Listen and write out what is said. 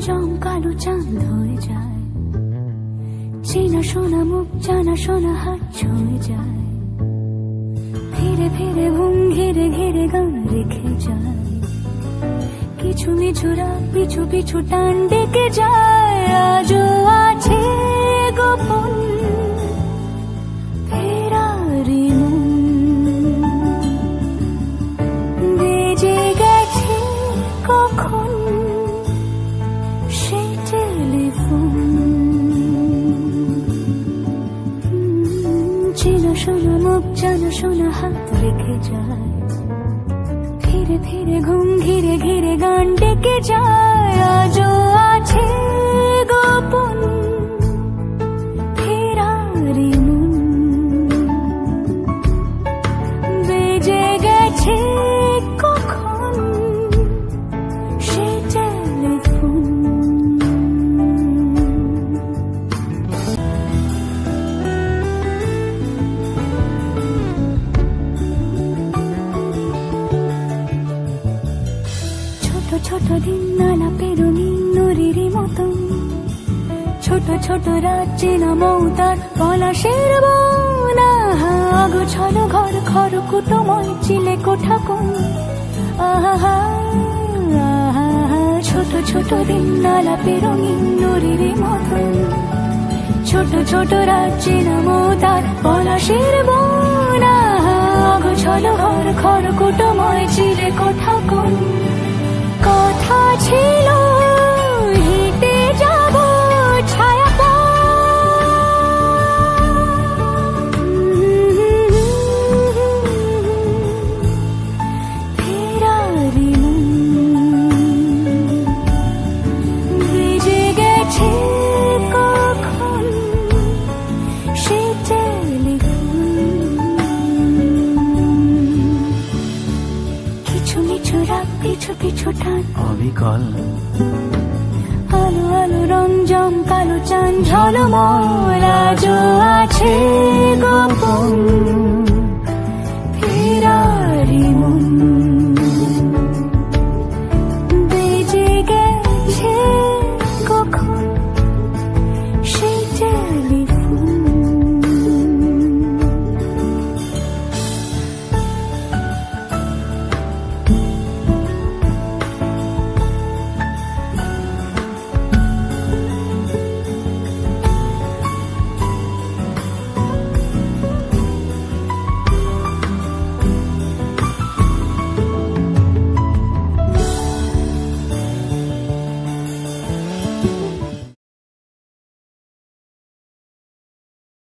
রঞ্জম কালো চাঁদ হয়ে যায়, চেনা শোনা মুখ জানা শোনা হাত ছুঁয়ে যায়, ফিরে ফিরে ঘুম ঘিরে ঘিরে গান রেখে যায়, কিছু মিছু রাত পিছু পিছু টান ডেকে যায়। আজও আছে গোপন ফেরারি মন, বেজে গেছে কখন সেই টেলিফোন, চেনা শোনা মুখ জানা শোনা হাত রেখে যায়, ফিরে ফিরে ঘুম ঘিরে ঘিরে গান ডেকে যায়। আজও আছে গোপন ফেরারি মন, বেজে গেছে কখন সে টেলিফোন। ছোট দিন নানা পেরোনি নদীর মতন, ছোট ছোট রাজ্যে নামও তার পলাশের বন, গোছানো ঘর খড়কুটোময় চিলে কোঠা কোন, আহা ছোট ছোট দিন নানা পেরোনি নদীর মতন, ছোট ছোট রাজ্যে নামও তার পলাশের বন, গোছানো ঘর খড়কুটোময় চিলে কোঠা কোন। কথা ছিল হেঁটে যাব ছায়া ফেরারি বেজে গেছে কখন সে টেলিফোন, কিছু মিছু রাত পিছু পিছু টান অবিকল আলো আলো রঞ্জম কালো চাঁদ ঝলমল। আজও